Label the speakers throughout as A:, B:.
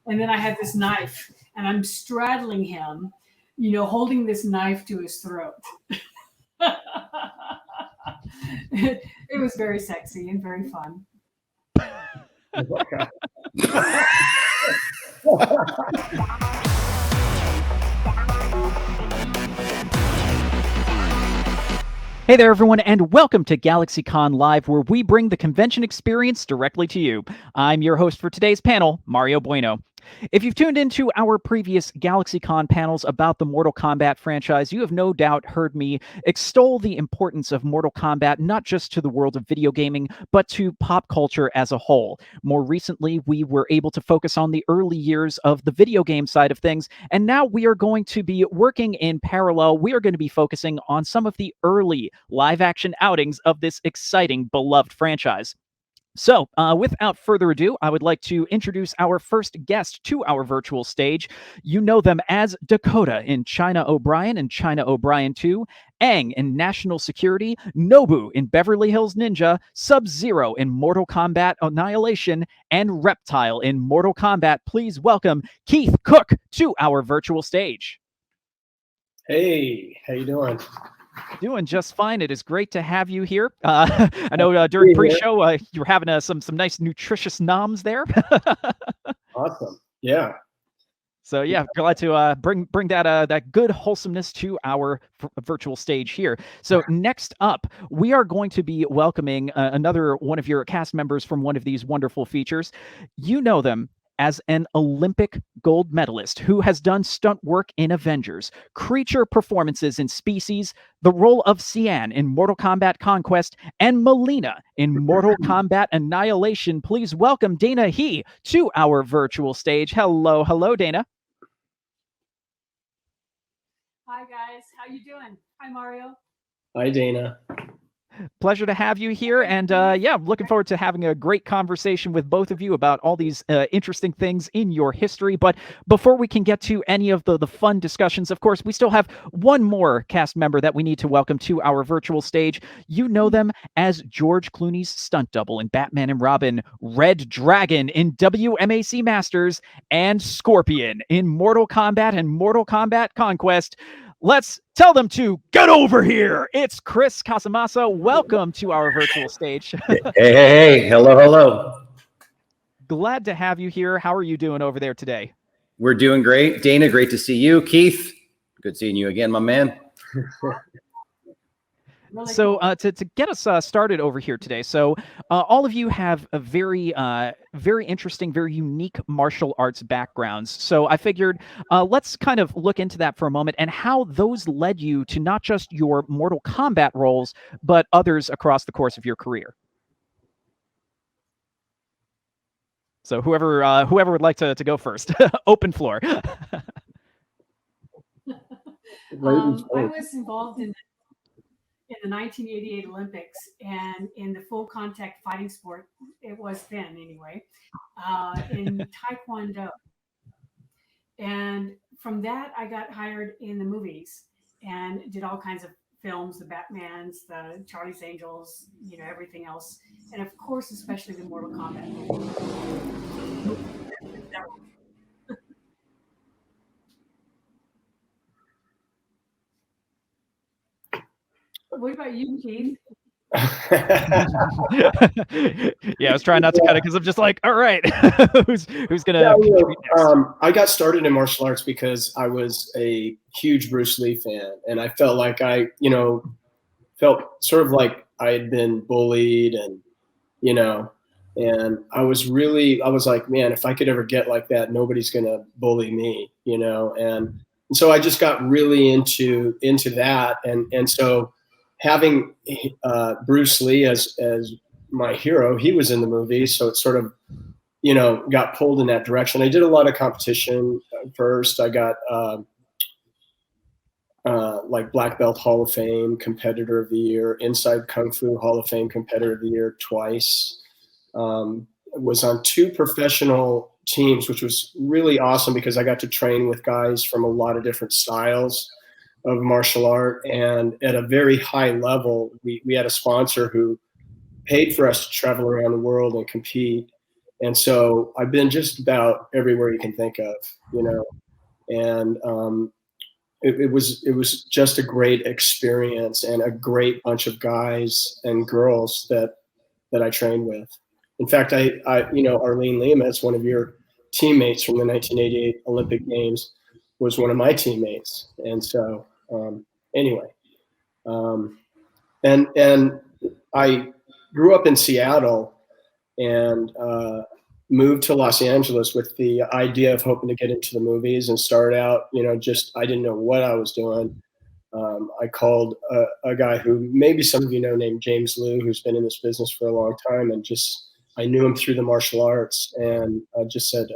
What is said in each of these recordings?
A: And then I had this knife, and I'm straddling him, holding this knife to his throat. It was very sexy and very fun.
B: Hey there, everyone, and welcome to GalaxyCon Live, where we bring the convention experience directly to you. I'm your host for today's panel, Mario Bueno. If you've tuned into our previous GalaxyCon panels about the Mortal Kombat franchise, you have no doubt heard me extol the importance of Mortal Kombat, not just to the world of video gaming, but to pop culture as a whole. More recently, we were able to focus on the early years of the video game side of things, and now we are going to be working in parallel. We are going to be focusing on some of the early live-action outings of this exciting, beloved franchise. So, without further ado, I would like to introduce our first guest to our virtual stage. You know them as Dakota in China O'Brien and China O'Brien 2, Aang in National Security, Nobu in Beverly Hills Ninja, Sub-Zero in Mortal Kombat Annihilation, and Reptile in Mortal Kombat. Please welcome Keith Cooke to our virtual stage.
C: Hey, how you doing?
B: Doing just fine. It is great to have you here. I know during pre-show you were having some nice nutritious noms there.
C: Awesome. Yeah.
B: So yeah, glad to bring that good wholesomeness to our virtual stage here. So next up, we are going to be welcoming another one of your cast members from one of these wonderful features. You know them as an Olympic gold medalist who has done stunt work in Avengers, creature performances in Species, the role of Cian in Mortal Kombat Conquest, and Mileena in Mortal Kombat Annihilation. Please welcome Dana Hee to our virtual stage. Hello, Dana.
A: Hi, guys. How you doing? Hi, Mario.
C: Hi, Dana.
B: Pleasure to have you here, and yeah, looking forward to having a great conversation with both of you about all these interesting things in your history. But before we can get to any of the fun discussions, of course, we still have one more cast member that we need to welcome to our virtual stage. You know them as George Clooney's stunt double in Batman and Robin, Red Dragon in WMAC Masters, and Scorpion in Mortal Kombat and Mortal Kombat Conquest. Let's tell them to get over here. It's Chris Casamassa. Welcome to our virtual stage.
D: Hey. Hello.
B: Glad to have you here. How are you doing over there today?
D: We're doing great. Dana, great to see you. Keith, good seeing you again, my man.
B: So to get us started over here today, so all of you have a very interesting, very unique martial arts backgrounds. So I figured let's kind of look into that for a moment and how those led you to not just your Mortal Kombat roles, but others across the course of your career. So whoever would like to go first, open floor.
A: I was involved in the 1988 Olympics and in the full contact fighting sport, it was then anyway, in Taekwondo. And from that, I got hired in the movies and did all kinds of films, the Batmans, the Charlie's Angels, everything else. And of course, especially the Mortal Kombat movies. What about you, Keith?
B: Yeah, I was trying not to cut it because I'm just like, all right, who's gonna contribute next?
C: I got started in martial arts because I was a huge Bruce Lee fan, and I felt like I felt sort of like I had been bullied, and and I was like, man, if I could ever get like that, nobody's gonna bully me, and so I just got really into that, and so having Bruce Lee as my hero, he was in the movie, so it sort of got pulled in that direction. I did a lot of competition first. I got like Black Belt Hall of Fame Competitor of the Year, Inside Kung Fu Hall of Fame Competitor of the Year twice. Was on 2 professional teams, which was really awesome because I got to train with guys from a lot of different styles of martial art, and at a very high level. We had a sponsor who paid for us to travel around the world and compete, And so I've been just about everywhere you can think of, and it was just a great experience and a great bunch of guys and girls that I trained with. In fact, Arlene Lima, is one of your teammates from the 1988 Olympic Games, was one of my teammates. And so anyway, and I grew up in Seattle and moved to Los Angeles with the idea of hoping to get into the movies, and started out, I didn't know what I was doing. I called a guy who maybe some of you know named James Liu, who's been in this business for a long time, and I knew him through the martial arts, and I just said,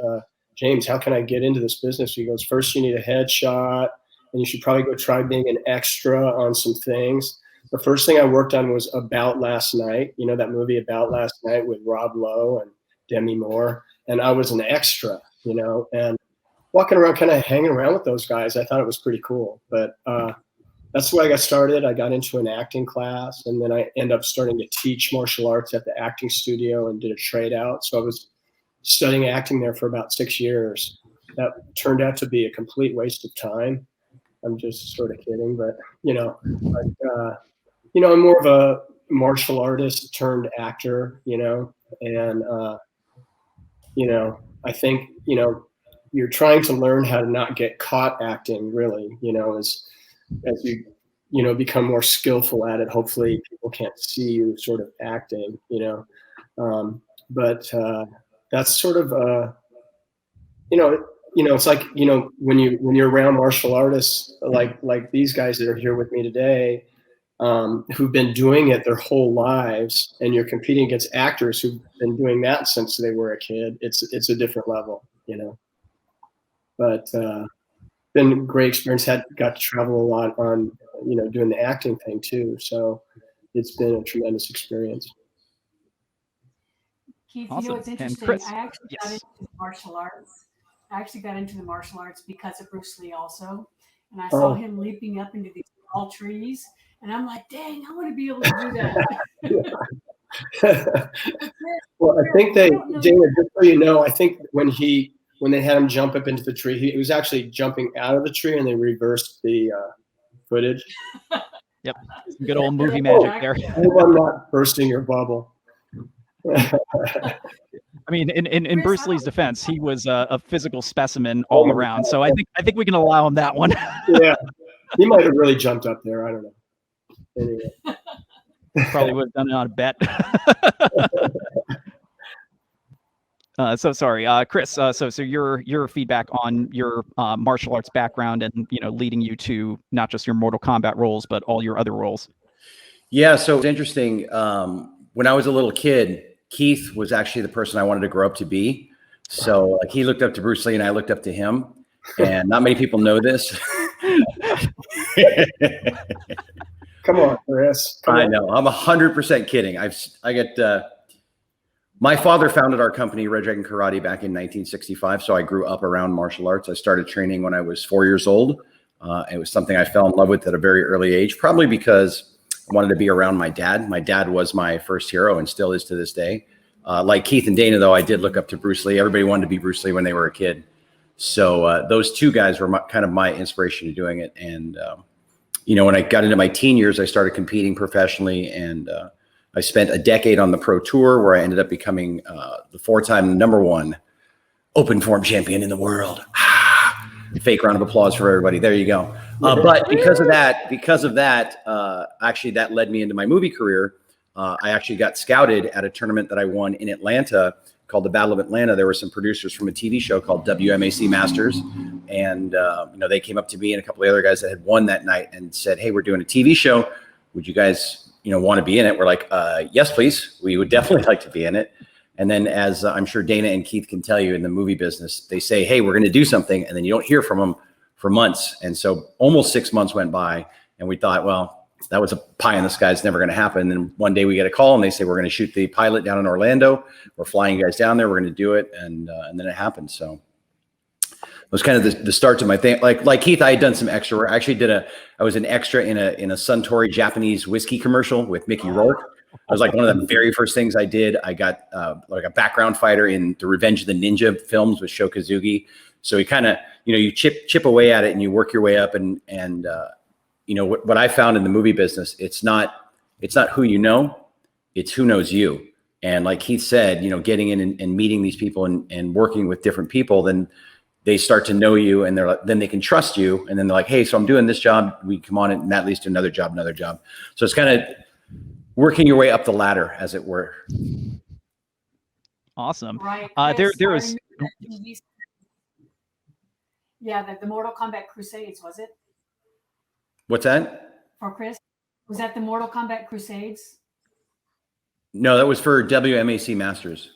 C: James, how can I get into this business? He goes, first you need a headshot, and you should probably go try being an extra on some things. The first thing I worked on was About Last Night, that movie About Last Night with Rob Lowe and Demi Moore, and I was an extra, and walking around, kind of hanging around with those guys, I thought it was pretty cool. But that's the way I got started. I got into an acting class, and then I ended up starting to teach martial arts at the acting studio and did a trade out. So I was studying acting there for about 6 years. That turned out to be a complete waste of time. I'm just sort of kidding, but I'm more of a martial artist turned actor, and I think you're trying to learn how to not get caught acting, really, as you become more skillful at it. Hopefully people can't see you sort of acting, but that's sort of it's like, when you're around martial artists like these guys that are here with me today, who've been doing it their whole lives, and you're competing against actors who've been doing that since they were a kid. It's a different level, but been a great experience. Got to travel a lot on, doing the acting thing too. So it's been a tremendous experience.
A: Keith,
B: Awesome.
A: what's interesting?
B: Chris,
A: I actually got into the martial arts. Because of Bruce Lee also. And I saw him leaping up into these tall trees. And I'm like, dang, I want to be able to do that.
C: Well, I think Dana, just so you know, I think when they had him jump up into the tree, he was actually jumping out of the tree, and they reversed the footage.
B: Yep. Good old movie magic there.
C: I hope I'm not bursting your bubble.
B: I mean, in Bruce Lee's defense, he was a physical specimen all around. So I think we can allow him that one.
C: Yeah, he might have really jumped up there. I don't know. Anyway.
B: Probably would have done it on a bet. So sorry, Chris. So your feedback on your martial arts background and leading you to not just your Mortal Kombat roles, but all your other roles.
D: Yeah, so it's interesting. When I was a little kid, Keith was actually the person I wanted to grow up to be. So he looked up to Bruce Lee, and I looked up to him. And not many people know this.
C: Come on, Chris.
D: I know. I'm 100% kidding. My father founded our company, Red Dragon Karate, back in 1965. So I grew up around martial arts. I started training when I was 4 years old. It was something I fell in love with at a very early age, probably because I wanted to be around my dad. My dad was my first hero and still is to this day. Like Keith and Dana, though, I did look up to Bruce Lee. Everybody wanted to be Bruce Lee when they were a kid. So those two guys were kind of my inspiration to doing it. And, when I got into my teen years, I started competing professionally, and I spent a decade on the pro tour, where I ended up becoming the 4-time #1 open form champion in the world. Fake round of applause for everybody. There you go. But because of that, actually that led me into my movie career. I actually got scouted at a tournament that I won in Atlanta called the Battle of Atlanta. There were some producers from a TV show called WMAC Masters. And, they came up to me and a couple of other guys that had won that night and said, hey, we're doing a TV show. Would you guys, want to be in it? We're like, yes, please. We would definitely like to be in it. And then, as I'm sure Dana and Keith can tell you, in the movie business, they say, hey, we're going to do something. And then you don't hear from them for months. And so almost 6 months went by, and we thought, well, that was a pie in the sky. It's never going to happen. And then one day we get a call, and they say, we're going to shoot the pilot down in Orlando. We're flying you guys down there. We're going to do it. And then it happened. So it was kind of the start to my thing. Like Keith, I had done some extra work. I actually I was an extra in a Suntory Japanese whiskey commercial with Mickey Rourke. It was like one of the very first things I did. I got like a background fighter in the Revenge of the Ninja films with Sho Kazugi. So you kind of, you chip away at it and you work your way up. And what I found in the movie business, it's not who you know, it's who knows you. And like Keith said, getting in and meeting these people and working with different people, then they start to know you, and then they can trust you. And then they're like, hey, so I'm doing this job. We come on it, and that leads to another job. So it's kind of working your way up the ladder, as it were.
B: Awesome.
A: Right.
B: There is.
A: Yeah, the Mortal Kombat Crusades, was it?
D: What's that?
A: For Chris? Was that the Mortal Kombat Crusades?
D: No, that was for WMAC Masters.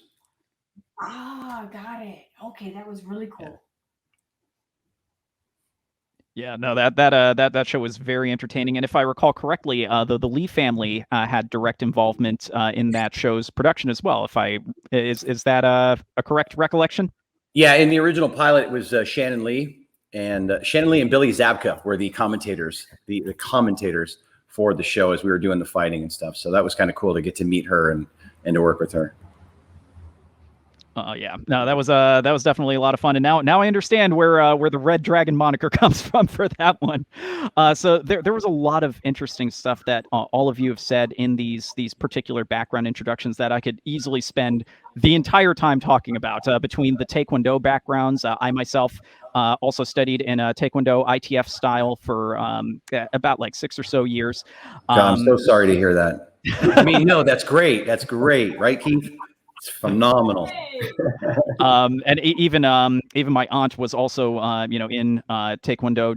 A: Ah, got it. Okay, that was really cool.
B: Yeah, no, that show was very entertaining, and if I recall correctly, the Lee family had direct involvement in that show's production as well. Is that a correct recollection?
D: Yeah, in the original pilot, it was Shannon Lee and Billy Zabka were the commentators, the commentators for the show as we were doing the fighting and stuff. So that was kind of cool to get to meet her and to work with her.
B: Yeah, no, that was definitely a lot of fun, and now I understand where the Red Dragon moniker comes from for that one. So there was a lot of interesting stuff that all of you have said in these particular background introductions that I could easily spend the entire time talking about. Between the Taekwondo backgrounds, I myself also studied in a Taekwondo ITF style for about like 6 or so years.
D: God, I'm so sorry to hear that. I mean, no, that's great. That's great, right, Keith? It's phenomenal.
B: And even my aunt was also in Taekwondo,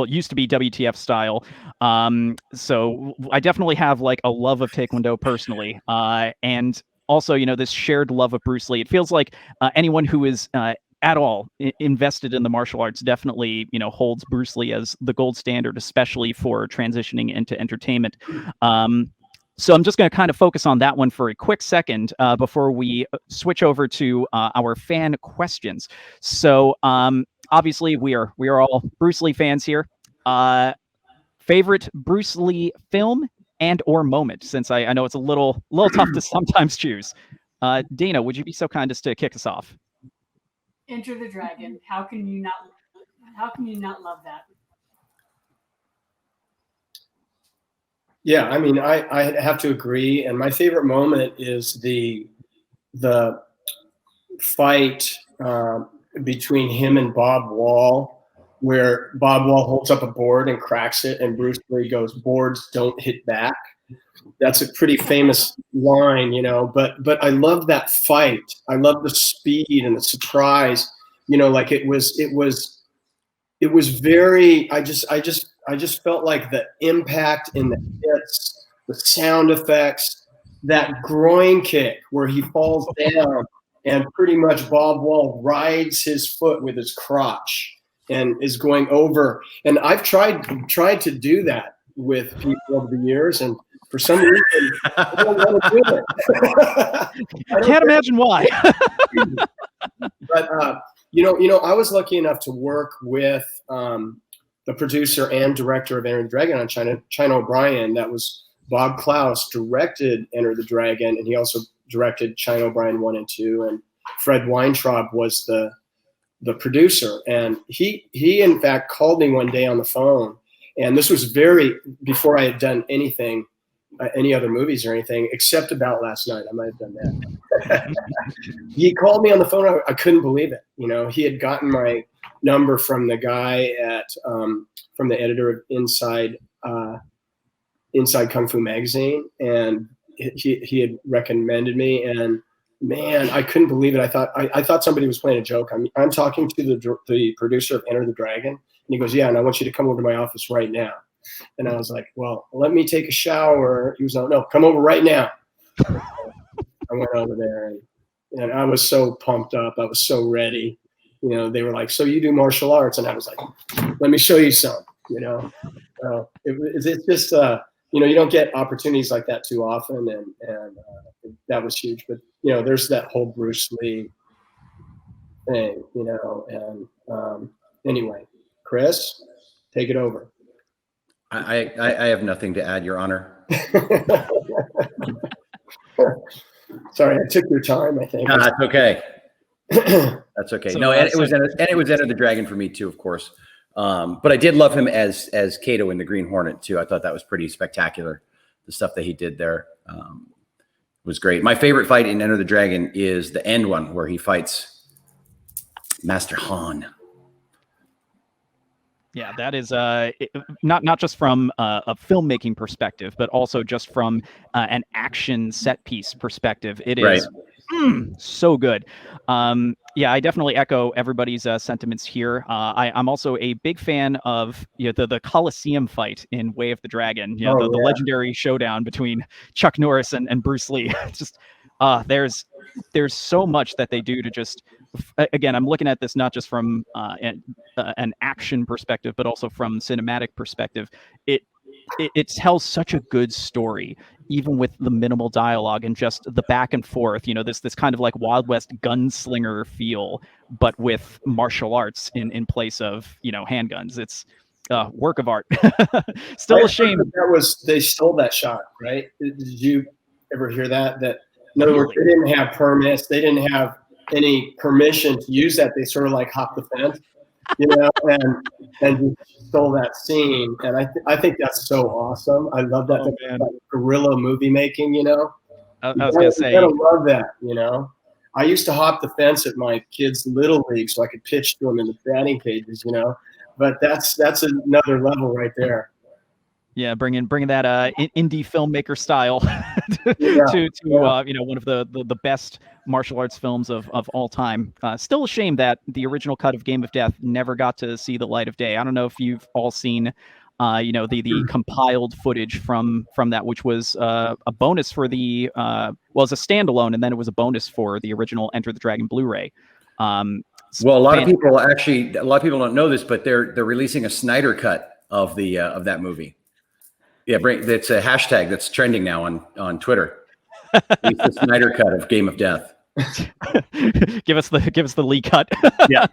B: it used to be WTF style. So I definitely have like a love of Taekwondo personally, and also this shared love of Bruce Lee. It feels like anyone who is at all invested in the martial arts definitely holds Bruce Lee as the gold standard, especially for transitioning into entertainment. So I'm just going to kind of focus on that one for a quick second before we switch over to our fan questions. So obviously we are all Bruce Lee fans here. Favorite Bruce Lee film and or moment, since I know it's a little tough to sometimes choose. Dana, would you be so kind as to kick us off?
A: Enter the Dragon. How can you not love that?
C: Yeah, I mean, I have to agree. And my favorite moment is the fight between him and Bob Wall, where Bob Wall holds up a board and cracks it, and Bruce Lee goes, "Boards don't hit back." That's a pretty famous line, But I love that fight. I love the speed and the surprise. Like it was very. I just felt like the impact in the hits, the sound effects, that groin kick where he falls down and pretty much Bob Wall rides his foot with his crotch and is going over. And I've tried to do that with people over the years, and for some reason I don't want to do it.
B: I can't imagine why.
C: But I was lucky enough to work with the producer and director of Enter the Dragon on China O'Brien. That was Bob Klaus directed Enter the Dragon, and he also directed China O'Brien 1 and 2. And Fred Weintraub was the producer. And he in fact called me one day on the phone, and this was before I had done anything, any other movies or anything, except About Last Night. I might have done that. He called me on the phone. I couldn't believe it. He had gotten my number from the guy from the editor of Inside Kung Fu magazine, and he had recommended me. And man, I couldn't believe it. I thought somebody was playing a joke. I'm talking to the producer of Enter the Dragon, and he goes, "Yeah, and I want you to come over to my office right now." And I was like, "Well, let me take a shower." He was like, "No, come over right now." I went over there, and I was so pumped up. I was so ready. They were like, "So you do martial arts?" And I was like, "Let me show you some." It's just you don't get opportunities like that too often, and that was huge. But there's that whole Bruce Lee thing, and anyway, Chris, take it over.
D: I have nothing to add, Your Honor.
C: Sorry, I took your time, I think.
D: No, that's okay. That's okay.
B: So,
D: No, and it was Enter the Dragon for me too, of course. But I did love him as Kato in the Green Hornet too. I thought that was pretty spectacular. The stuff that he did there was great. My favorite fight in Enter the Dragon is the end one where he fights Master Han.
B: Yeah, that is not just from a filmmaking perspective, but also just from an action set piece perspective. It is so good. Yeah, I definitely echo everybody's sentiments here. I'm also a big fan of the Coliseum fight in Way of the Dragon. The legendary showdown between Chuck Norris and Bruce Lee. It's just there's so much that they do to just. Again, I'm looking at this not just from an action perspective, but also from cinematic perspective. It tells such a good story, even with the minimal dialogue and just the back and forth. This kind of like Wild West gunslinger feel, but with martial arts in place of handguns. It's a work of art. Still a shame
C: they stole that shot, right? Did you ever hear that? That in other words, they didn't have permits, they didn't have any permission to use that. They sort of like hopped the fence, and just stole that scene. And I think that's so awesome. I love that. Like guerrilla movie making.
B: I was gonna say,
C: you gotta love that. I used to hop the fence at my kids' little league so I could pitch to them in the batting cages. But that's another level right there.
B: Yeah, bringing that indie filmmaker style to one of the best martial arts films of all time. Still a shame that the original cut of Game of Death never got to see the light of day. I don't know if you've all seen the compiled footage from that, which was a bonus for the it's a standalone, and then it was a bonus for the original Enter the Dragon Blu-ray.
D: Well, a lot of people don't know this, but they're releasing a Snyder cut of that movie. Yeah, it's a hashtag that's trending now on Twitter. It's the Snyder cut of Game of Death.
B: give us the Lee cut.
D: Yeah.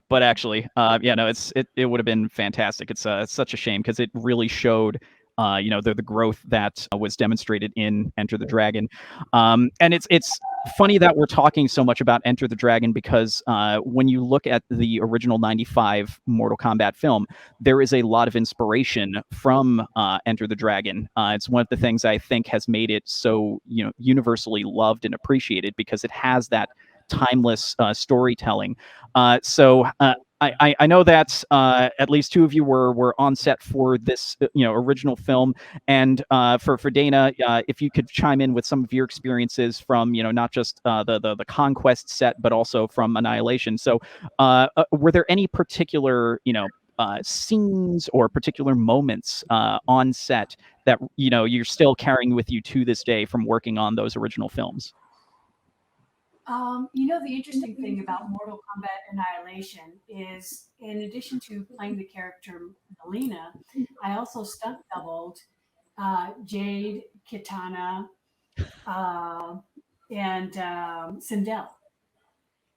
B: But actually, it would have been fantastic. It's such a shame because it really showed the growth that was demonstrated in Enter the Dragon. And it's funny that we're talking so much about Enter the Dragon because when you look at the original 95 Mortal Kombat film, there is a lot of inspiration from Enter the Dragon. It's one of the things I think has made it so universally loved and appreciated because it has that timeless storytelling. So I know that at least two of you were on set for this original film, and for Dana, if you could chime in with some of your experiences from not just the Conquest set, but also from Annihilation. So were there any particular scenes or particular moments on set that you're still carrying with you to this day from working on those original films?
A: The interesting thing about Mortal Kombat Annihilation is, in addition to playing the character Mileena, I also stunt doubled Jade, Kitana, and Sindel.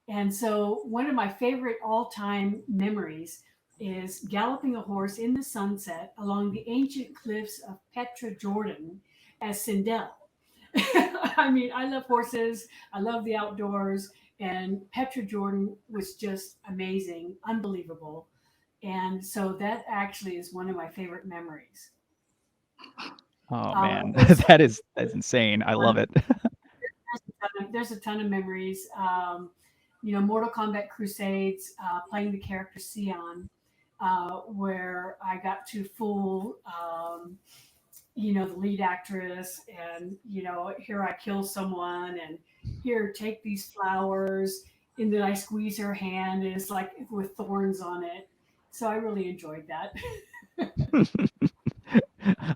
A: And so one of my favorite all-time memories is galloping a horse in the sunset along the ancient cliffs of Petra, Jordan, as Sindel. I mean, I love horses. I love the outdoors. And Petra, Jordan was just amazing, unbelievable. And so that actually is one of my favorite memories.
B: Oh, man. That's insane. I love it.
A: There's a ton of memories. Mortal Kombat Crusades, playing the character Sion, where I got to fool the lead actress, and here I kill someone, and here, take these flowers, and then I squeeze her hand, and it's like with thorns on it. So I really enjoyed that.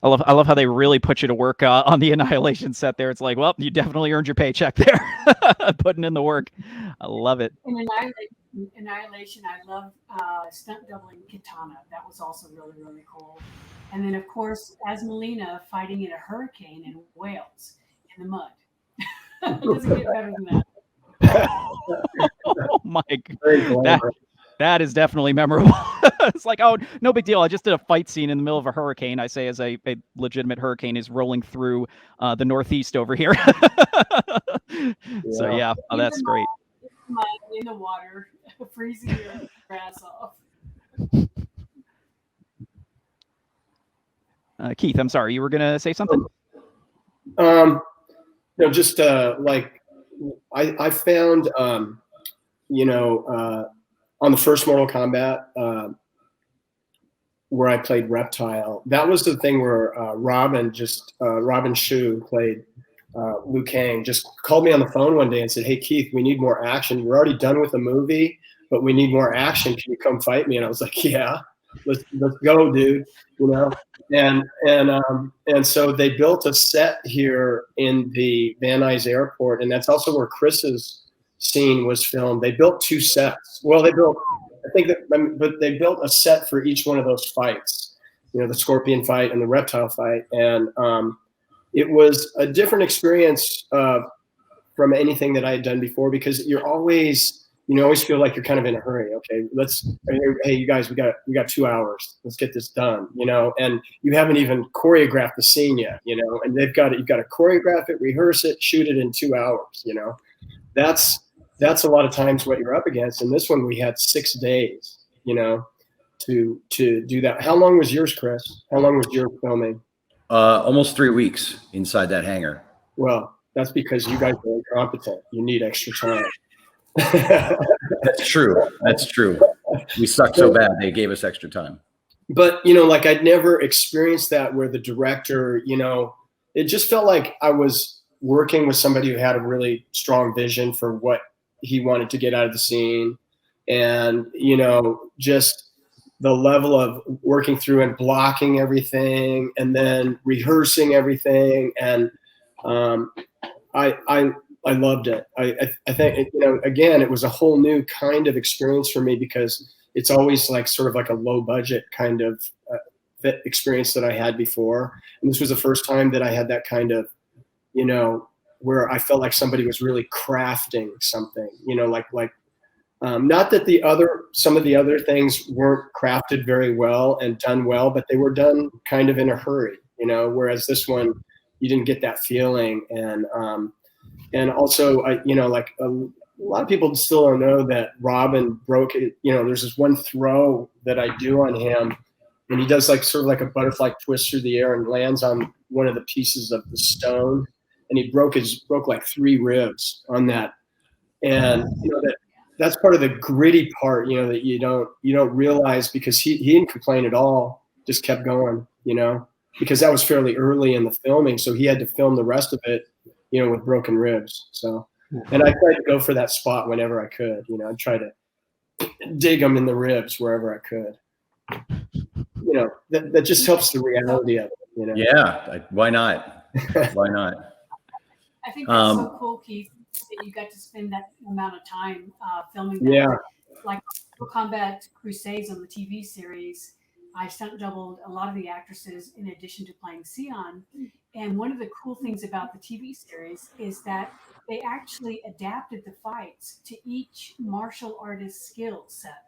B: I love how they really put you to work on the Annihilation set there. It's like, well, you definitely earned your paycheck there, putting in the work. I love it.
A: In Annihilation, I love stunt doubling Kitana. That was also really, really cool. And then, of course, as Mileena, fighting in a hurricane in Wales in the mud. It doesn't get better than that.
B: Oh my God. That is definitely memorable. It's like, oh, no big deal. I just did a fight scene in the middle of a hurricane. I say as a legitimate hurricane is rolling through the Northeast over here. So yeah, oh, that's great.
A: In the water, freezing your grass off.
B: Keith, I'm sorry, you were gonna say something?
C: Just like I found, on the first Mortal Kombat, where I played Reptile, that was the thing where Robin Shu played Liu Kang, just called me on the phone one day and said, "Hey Keith, we need more action. You're already done with the movie, but we need more action. Can you come fight me?" And I was like, "Yeah, let's go, dude." And so they built a set here in the Van Nuys Airport, and that's also where Chris's scene was filmed. They built 2 sets. Well, but they built a set for each one of those fights. The Scorpion fight and the Reptile fight, and it was a different experience from anything that I had done before, because you always feel like you're kind of in a hurry. Okay, hey, you guys, we got 2 hours. Let's get this done. And you haven't even choreographed the scene yet. And you've got to choreograph it, rehearse it, shoot it in 2 hours. That's a lot of times what you're up against. And this one we had 6 days. To do that. How long was yours, Chris? How long was your filming?
D: Almost 3 weeks inside that hangar.
C: Well, that's because you guys are incompetent. You need extra time.
D: That's true. That's true. We sucked so bad they gave us extra time.
C: But like I'd never experienced that where the director, it just felt like I was working with somebody who had a really strong vision for what he wanted to get out of the scene, and just the level of working through and blocking everything and then rehearsing everything. And I loved it. I think, again, it was a whole new kind of experience for me, because it's always like sort of like a low budget kind of experience that I had before. And this was the first time that I had that kind of, where I felt like somebody was really crafting something, not that some of the other things weren't crafted very well and done well, but they were done kind of in a hurry, whereas this one, you didn't get that feeling. And also, a lot of people still don't know that Robin broke it. There's this one throw that I do on him, and he does like sort of like a butterfly twist through the air and lands on one of the pieces of the stone, and he broke like 3 ribs on that. And that's part of the gritty part, that you don't realize, because he didn't complain at all, just kept going, because that was fairly early in the filming, so he had to film the rest of it, with broken ribs. So, and I tried to go for that spot whenever I could. I'd try to dig them in the ribs wherever I could. That just helps the reality of it.
D: Yeah, why not? Why not?
A: I think that's so cool, Keith, that you got to spend that amount of time filming that.
C: Yeah.
A: Like Mortal Kombat Crusades on the TV series, I stunt doubled a lot of the actresses in addition to playing Sion. And one of the cool things about the TV series is that they actually adapted the fights to each martial artist's skill set,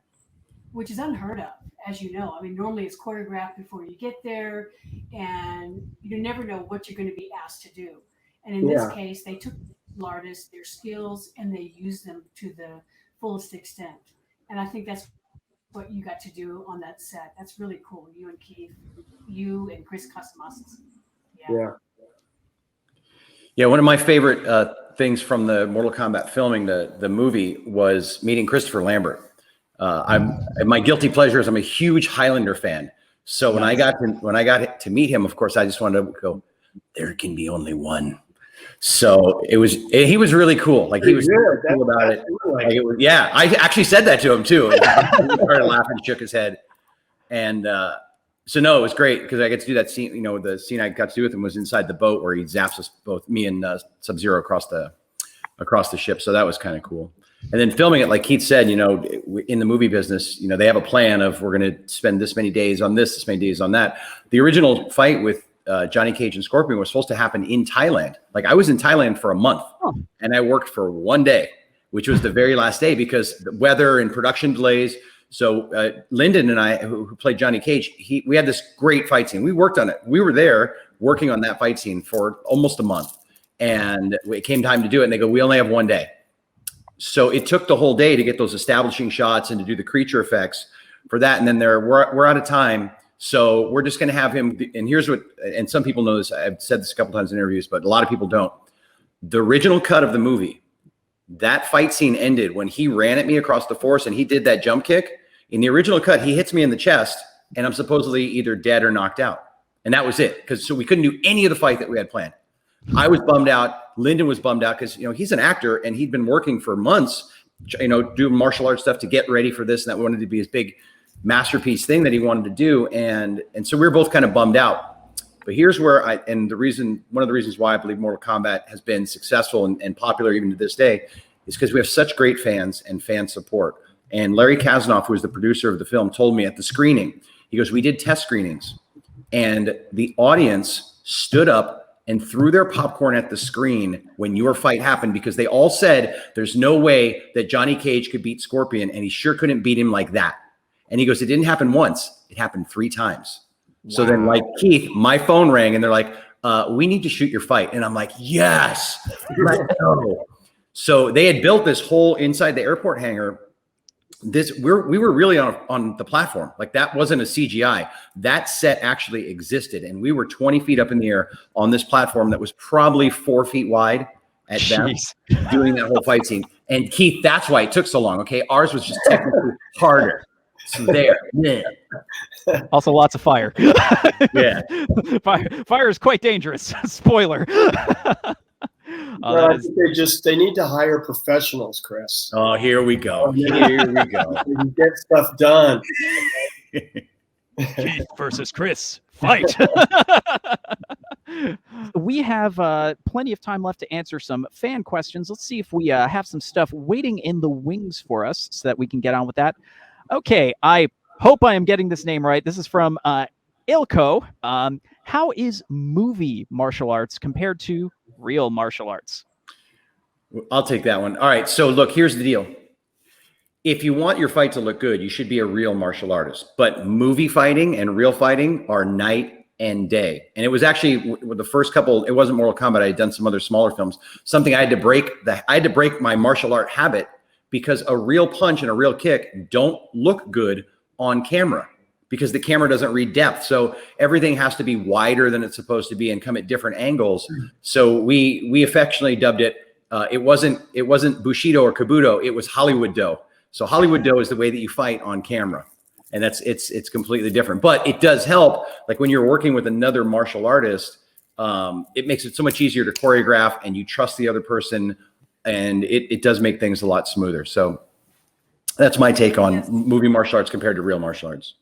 A: which is unheard of, as you know. I mean, normally it's choreographed before you get there, and you never know what you're going to be asked to do. And in this case, they took the artists, their skills, and they used them to the fullest extent. And I think that's what you got to do on that set. That's really cool. You and Keith, you and Chris Casamassa.
D: Yeah. One of my favorite things from the Mortal Kombat filming, the movie, was meeting Christopher Lambert. My guilty pleasure is I'm a huge Highlander fan. So when I got to meet him, of course, I just wanted to go, there can be only one. So he was really cool. Like, he was cool about it. Like, I actually said that to him too. He started laughing, shook his head. And so no, it was great, because I get to do that scene. The scene I got to do with him was inside the boat where he zaps us both, me and Sub-Zero, across the ship. So that was kind of cool. And then filming it, like Keith said, in the movie business, they have a plan of, we're going to spend this many days on this many days on that. The original fight with Johnny Cage and Scorpion was supposed to happen in Thailand. Like, I was in Thailand for a month, and I worked for 1 day, which was the very last day, because the weather and production delays. So Lyndon and I, who played Johnny Cage, we had this great fight scene. We worked on it. We were there working on that fight scene for almost a month. And it came time to do it. And they go, we only have one day. So it took the whole day to get those establishing shots and to do the creature effects for that. And then we're out of time. So we're just going to have him. And here's what, and some people know this. I've said this a couple times in interviews, but a lot of people don't. The original cut of the movie, that fight scene ended when he ran at me across the forest and he did that jump kick. In the original cut, he hits me in the chest and I'm supposedly either dead or knocked out. And that was it. So we couldn't do any of the fight that we had planned. I was bummed out. Lyndon was bummed out because, he's an actor and he'd been working for months, doing martial arts stuff to get ready for this. And that wanted to be his big masterpiece thing that he wanted to do. And so we were both kind of bummed out. But here's where one of the reasons why I believe Mortal Kombat has been successful and popular even to this day is because we have such great fans and fan support. And Larry Kasanoff, who was the producer of the film, told me at the screening, he goes, we did test screenings and the audience stood up and threw their popcorn at the screen when your fight happened because they all said there's no way that Johnny Cage could beat Scorpion and he sure couldn't beat him like that. And he goes, it didn't happen once. It happened 3 times. Wow. So then like Keith, my phone rang and they're like, we need to shoot your fight. And I'm like, yes, let's go. So they had built this whole inside the airport hangar. We were really on the platform. Like that wasn't a CGI. That set actually existed. And we were 20 feet up in the air on this platform that was probably 4 feet wide at best, doing that whole fight scene. And Keith, that's why it took so long. Okay. Ours was just technically harder. So there. Yeah.
B: Also lots of fire.
D: Yeah.
B: Fire is quite dangerous. Spoiler.
C: I think they need to hire professionals, Chris.
D: Oh, here we go. Here we go.
C: Get stuff done.
B: Keith versus Chris. Fight. We have plenty of time left to answer some fan questions. Let's see if we have some stuff waiting in the wings for us so that we can get on with that. Okay, I hope I am getting this name right. This is from Ilko. How is movie martial arts compared to real martial arts?
D: I'll take that one. All right. So look, here's the deal. If you want your fight to look good, you should be a real martial artist. But movie fighting and real fighting are night and day. And it was actually with the first couple, it wasn't Mortal Kombat. I had done some other smaller films. Something I had to break. I had to break my martial art habit because a real punch and a real kick don't look good on camera, because the camera doesn't read depth. So everything has to be wider than it's supposed to be and come at different angles. So we affectionately dubbed it, it wasn't Bushido or Kabuto, it was Hollywood Do. So Hollywood Do is the way that you fight on camera. And it's completely different. But it does help, like when you're working with another martial artist, it makes it so much easier to choreograph and you trust the other person, and it does make things a lot smoother. So that's my take on movie martial arts compared to real martial arts.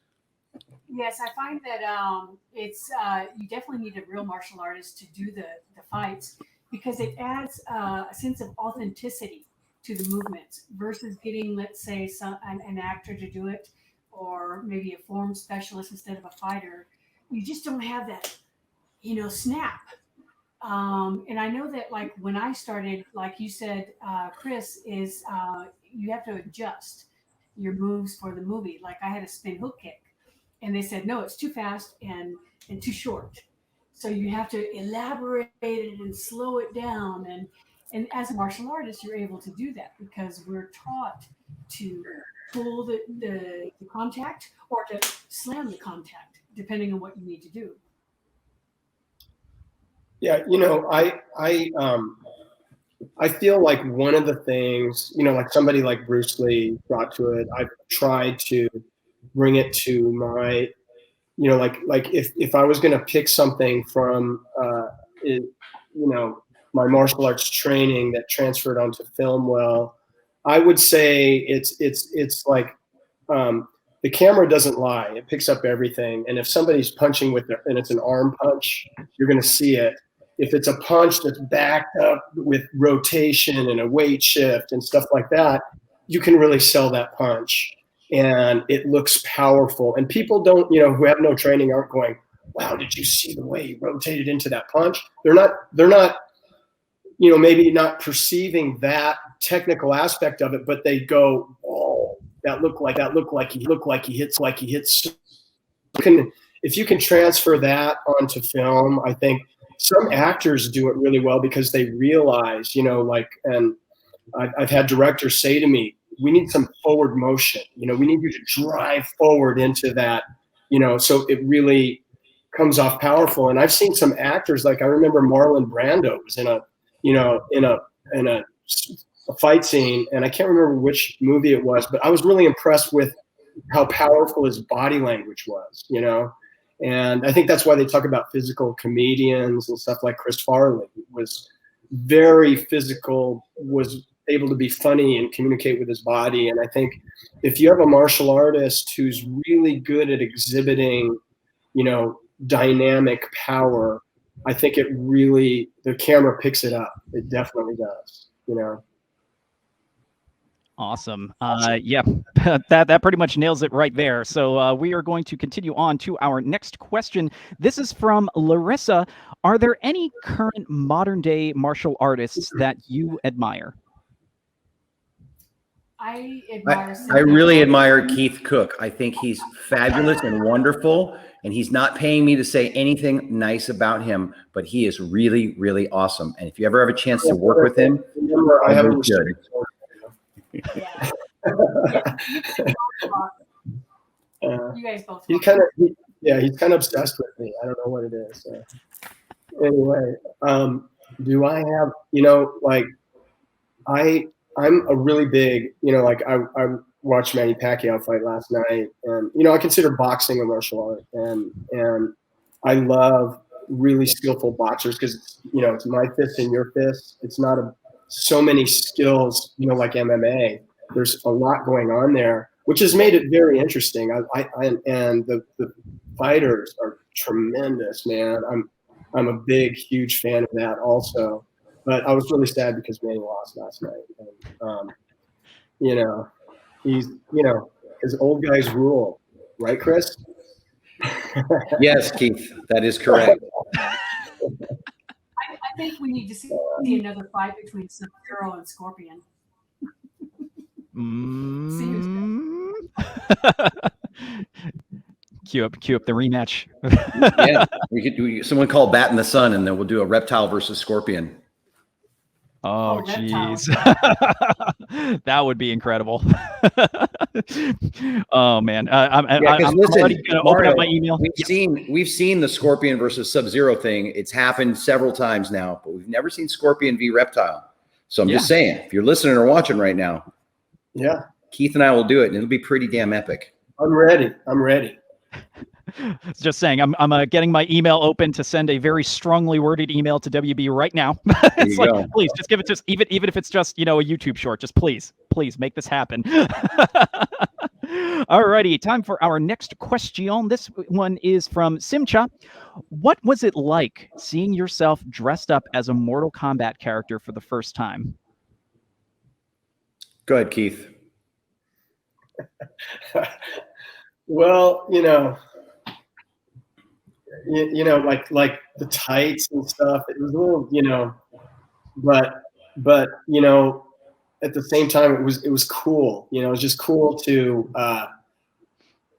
A: Yes, I find that it's you definitely need a real martial artist to do the fights, because it adds a sense of authenticity to the movements versus getting, let's say, an actor to do it, or maybe a form specialist instead of a fighter. You just don't have that, snap. And I know that, like, when I started, like you said, Chris, is you have to adjust your moves for the movie. Like I had a spin hook kick. And they said, no, it's too fast and too short. So you have to elaborate it and slow it down. And as a martial artist, you're able to do that because we're taught to pull the contact or to slam the contact, depending on what you need to do.
C: Yeah, I feel like one of the things, like somebody like Bruce Lee brought to it, I've tried to bring it to my, like if I was going to pick something from, my martial arts training that transferred onto film well, I would say it's like the camera doesn't lie. It picks up everything. And if somebody's punching and it's an arm punch, you're going to see it. If it's a punch that's backed up with rotation and a weight shift and stuff like that, you can really sell that punch. And it looks powerful. And people don't, who have no training aren't going, wow, did you see the way he rotated into that punch? They're not, maybe not perceiving that technical aspect of it, but they go, oh, that look like he hits. If you can transfer that onto film, I think some actors do it really well because they realize, and I've had directors say to me, we need some forward motion. We need you to drive forward into that, so it really comes off powerful. And I've seen some actors, like I remember Marlon Brando was in a fight scene, and I can't remember which movie it was, but I was really impressed with how powerful his body language was, And I think that's why they talk about physical comedians and stuff like Chris Farley was very physical, was able to be funny and communicate with his body. And I think if you have a martial artist who's really good at exhibiting, dynamic power, I think the camera picks it up. It definitely does,
B: Awesome. Yeah, that pretty much nails it right there. So we are going to continue on to our next question. This is from Larissa. Are there any current modern day martial artists that you admire?
A: I
D: really admire Keith Cooke. I think he's fabulous and wonderful, and he's not paying me to say anything nice about him, but he is really, really awesome. And if you ever have a chance to work with him,
C: I have
D: good.
A: Yeah. You guys both.
C: He's kind of obsessed with me. I don't know what it is. So. Anyway, do I have, I'm a really big, I watched Manny Pacquiao fight last night, and I consider boxing a martial art, and I love really skillful boxers because it's my fist and your fist. It's not so many skills, like MMA. There's a lot going on there, which has made it very interesting. And the fighters are tremendous, man. I'm a big, huge fan of that also. But I was really sad because Manny lost last night. And, he's, his old guys rule, right, Chris?
D: Yes, Keith, that is correct.
A: I think we need to see another fight between Sub-Zero and Scorpion.
B: Cue up the rematch.
D: Yeah, we could do someone call Bat in the Sun, and then we'll do a Reptile versus Scorpion.
B: Oh, jeez. That would be incredible. Oh, man. I'm already going to open up my email.
D: We've seen the Scorpion versus Sub-Zero thing. It's happened several times now, but we've never seen Scorpion v Reptile. So I'm just saying, if you're listening or watching right now, Keith and I will do it, and it'll be pretty damn epic.
C: I'm ready.
B: Just saying, I'm getting my email open to send a very strongly worded email to WB right now. It's like, please just give it to us, even if it's just a YouTube short. Just please make this happen. Alrighty, time for our next question. This one is from Simcha. What was it like seeing yourself dressed up as a Mortal Kombat character for the first time?
D: Go ahead, Keith.
C: Well, like the tights and stuff. It was a little, but at the same time, it was cool. It was just cool to,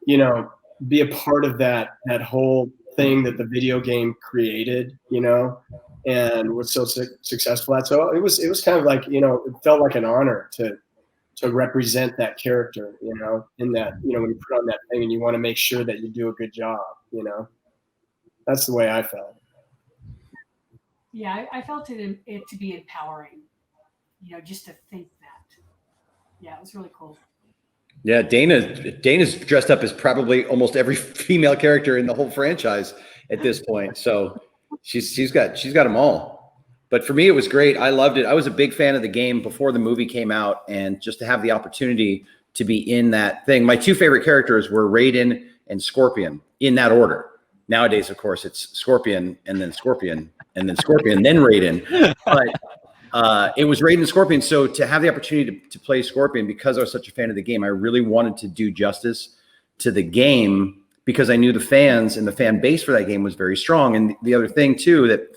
C: be a part of that whole thing that the video game created, and was so successful at. So it was kind of like, it felt like an honor to represent that character, in that, when you put on that thing and you want to make sure that you do a good job, That's the way I felt.
A: Yeah, I felt it to be empowering, just to think that. Yeah, it was really cool.
D: Yeah, Dana's dressed up as probably almost every female character in the whole franchise at this point. So she's got them all. But for me, it was great. I loved it. I was a big fan of the game before the movie came out, and just to have the opportunity to be in that thing. My two favorite characters were Raiden and Scorpion, in that order. Nowadays, of course, it's Scorpion, and then Scorpion, and then Scorpion, then Raiden. But it was Raiden and Scorpion. So to have the opportunity to play Scorpion, because I was such a fan of the game, I really wanted to do justice to the game, because I knew the fans and the fan base for that game was very strong. And the other thing, too, that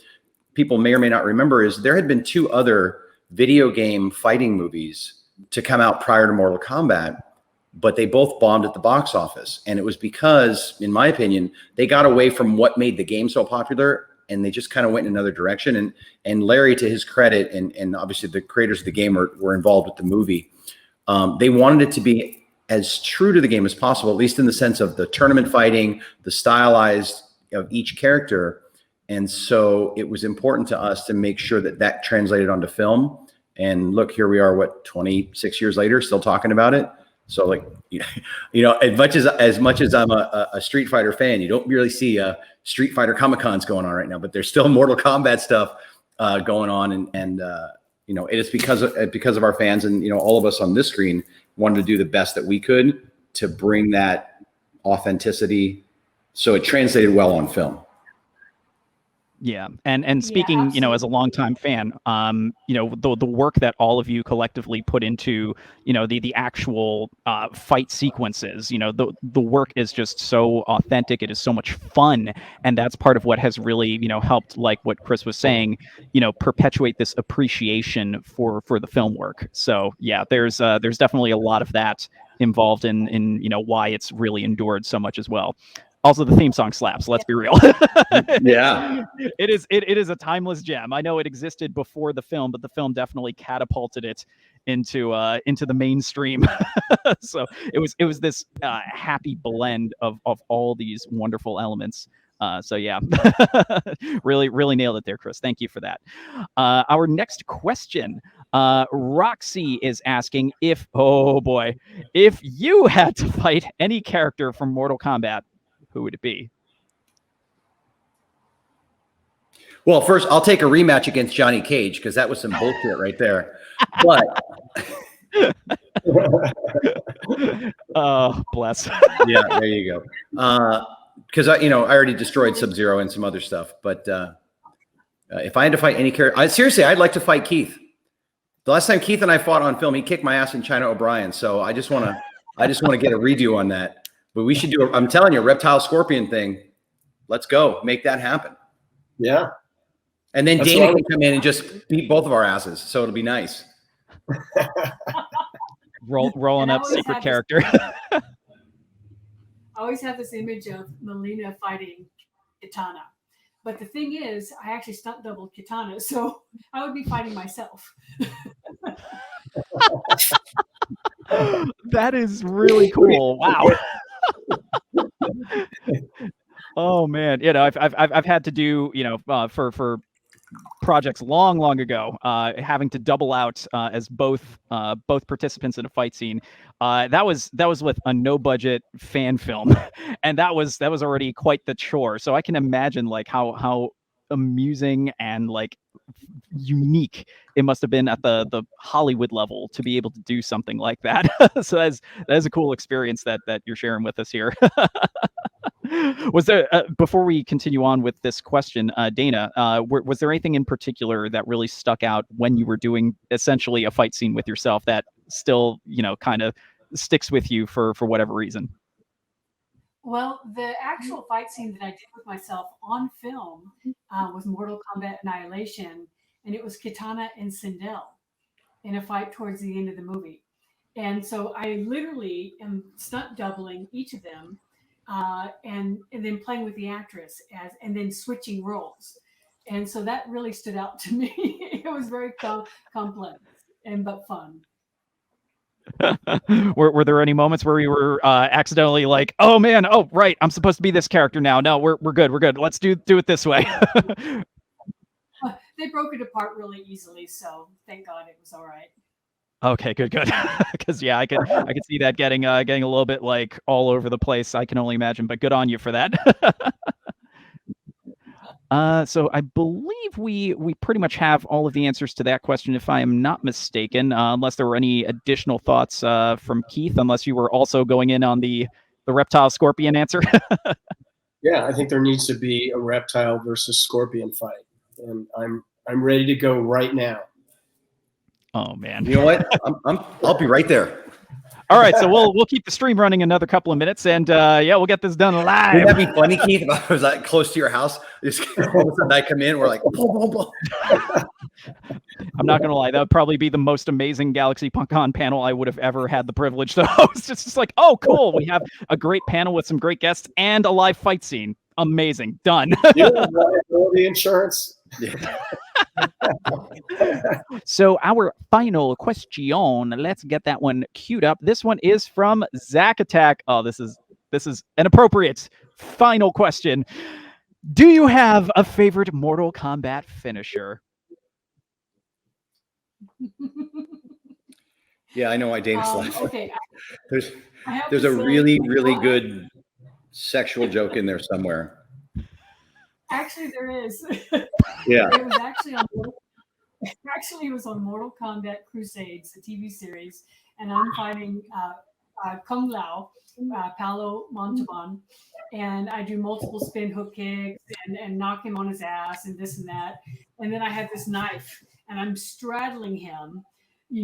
D: people may or may not remember is there had been 2 other video game fighting movies to come out prior to Mortal Kombat. but they both bombed at the box office. And it was because, in my opinion, they got away from what made the game so popular, and they just kind of went in another direction. And Larry, to his credit, and obviously the creators of the game were involved with the movie. They wanted it to be as true to the game as possible, at least in the sense of the tournament fighting, the stylized of each character. And so it was important to us to make sure that that translated onto film. And look, here we are, what, 26 years later, still talking about it. So like, you know, as much as I'm a Street Fighter fan, you don't really see Street Fighter Comic-Cons going on right now, but there's still Mortal Kombat stuff going on. And you know, it is because of our fans, and, you know, all of us on this screen wanted to do the best that we could to bring that authenticity, so it translated well on film.
B: Yeah. And speaking, you know, as a longtime fan, you know, the work that all of you collectively put into, you know, the actual fight sequences, you know, the work is just so authentic. It is so much fun. And that's part of what has really, you know, helped, like what Chris was saying, you know, perpetuate this appreciation for the film work. So yeah, there's definitely a lot of that involved in, you know, why it's really endured so much as well. Also, the theme song slaps. Let's be real.
D: Yeah,
B: it is a timeless gem. I know it existed before the film, but the film definitely catapulted it into the mainstream. So it was this happy blend of all these wonderful elements. So yeah, really nailed it there, Chris. Thank you for that. Our next question, Roxy is asking if you had to fight any character from Mortal Kombat, who would it be?
D: Well, first, I'll take a rematch against Johnny Cage, because that was some bullshit right there. But
B: oh, bless.
D: Yeah, there you go. Because I already destroyed Sub-Zero and some other stuff. But if I had to fight any character, seriously, I'd like to fight Keith. The last time Keith and I fought on film, he kicked my ass in China O'Brien. So I just want to get a redo on that. But we should do I'm telling you, a Reptile Scorpion thing. Let's go. Make that happen.
C: Yeah.
D: And then Dana can come in and just beat both of our asses. So it'll be nice.
B: Rolling up secret character.
A: I always have this image of Mileena fighting Kitana. But the thing is, I actually stunt doubled Kitana, so I would be fighting myself.
B: That is really cool. Wow. Oh man, you know, I've had to do, you know, for projects long ago, having to double out as both participants in a fight scene. That was with a no budget fan film, and that was already quite the chore. So I can imagine like how amusing and like unique it must have been at the Hollywood level to be able to do something like that. So that is a cool experience that you're sharing with us here. Was there before we continue on with this question, Dana, was there anything in particular that really stuck out when you were doing essentially a fight scene with yourself that still, you know, kind of sticks with you for whatever reason?
A: Well, the actual fight scene that I did with myself on film was Mortal Kombat Annihilation, and it was Kitana and Sindel in a fight towards the end of the movie. And so I literally am stunt doubling each of them, and then playing with the actress and then switching roles. And so that really stood out to me. It was very complex but fun.
B: Were there any moments where we were accidentally like, oh man, oh right, I'm supposed to be this character now? No, we're good. Let's do it this way.
A: They broke it apart really easily, so thank God it was all right.
B: Okay, good. Because yeah, I could see that getting a little bit like all over the place. I can only imagine, but good on you for that. So I believe we pretty much have all of the answers to that question, if I am not mistaken, unless there were any additional thoughts from Keith, unless you were also going in on the Reptile Scorpion answer.
C: Yeah, I think there needs to be a Reptile versus Scorpion fight, and I'm ready to go right now.
B: Oh man.
D: You know what? I'll be right there.
B: All right, so we'll keep the stream running another couple of minutes, and yeah, we'll get this done live.
D: Wouldn't that be funny, Keith? If I was like close to your house, just all of a sudden I come in, we're like, boom, boom, boom.
B: I'm not gonna lie, that would probably be the most amazing GalaxyCon panel I would have ever had the privilege to host. It's just like, oh, cool, we have a great panel with some great guests and a live fight scene. Amazing, done.
C: You have liability insurance.
D: Yeah.
B: So our final question, let's get that one queued up. This one is from Zack Attack. Oh, this is an appropriate final question. Do you have a favorite Mortal Kombat finisher?
D: Yeah, I know why Dana's laughing.
A: Okay.
D: There's a really, really good sexual joke in there somewhere.
A: Actually, there is.
D: Yeah.
A: It was actually it was on Mortal Kombat Crusades, the TV series, and I'm fighting Kung Lao, Paolo Montalban, and I do multiple spin hook kicks and knock him on his ass and this and that, and then I have this knife and I'm straddling him,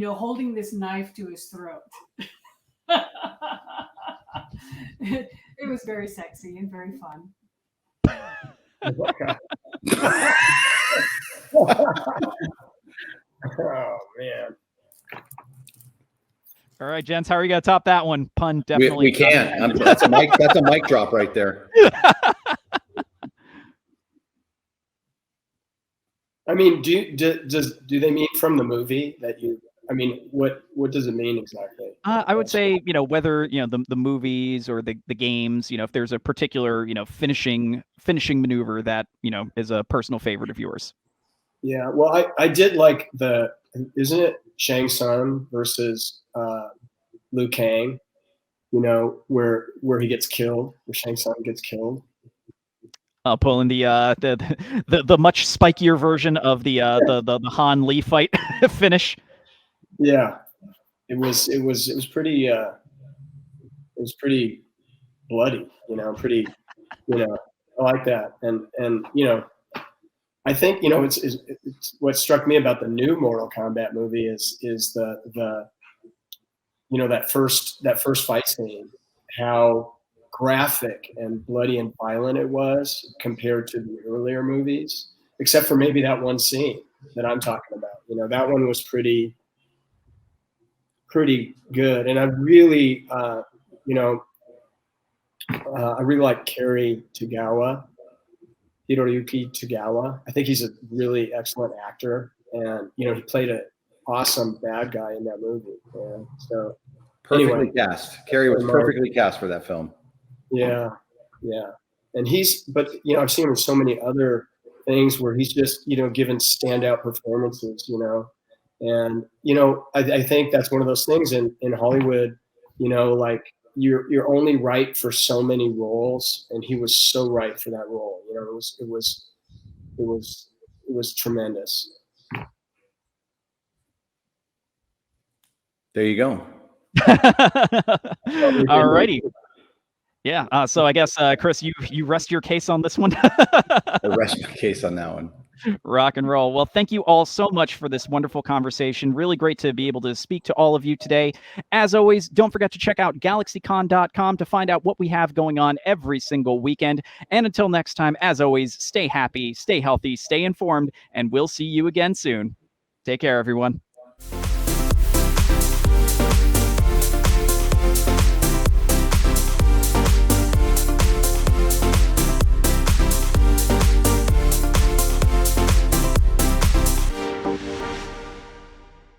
A: holding this knife to his throat. It was very sexy and very fun.
C: Oh man!
B: All right, gents, how are you gonna top that one? Pun definitely.
D: We can't. That's a mic. That's a mic drop right there.
C: I mean, do they mean from the movie that you? I mean, what does it mean exactly?
B: I would say, whether the movies or the games, if there's a particular finishing maneuver that is a personal favorite of yours.
C: Yeah, well, I did like isn't it Shang Tsung versus Liu Kang? Where he gets killed, where Shang Tsung gets killed.
B: Pulling the much spikier version of the Han Lee fight finish.
C: Yeah, it was pretty bloody, pretty, I like that. And I think, it's what struck me about the new Mortal Kombat movie is the that first fight scene, how graphic and bloody and violent it was compared to the earlier movies, except for maybe that one scene that I'm talking about. That one was pretty good, and I really I really like Hiroyuki Tagawa. I think he's a really excellent actor, and he played an awesome bad guy in that movie. And so
D: perfectly cast. Kerry was perfectly cast for that film.
C: Yeah, and but I've seen him in so many other things where he's just given standout performances, and I think that's one of those things in Hollywood, like you're only right for so many roles, and he was so right for that role. It was tremendous.
D: There you go.
B: All righty. Yeah. So I guess Chris, you rest your case on this one.
D: I rest my case on that one.
B: Rock and roll. Well, thank you all so much for this wonderful conversation. Really great to be able to speak to all of you today. As always, don't forget to check out GalaxyCon.com to find out what we have going on every single weekend. And until next time, as always, stay happy, stay healthy, stay informed, and we'll see you again soon. Take care, everyone.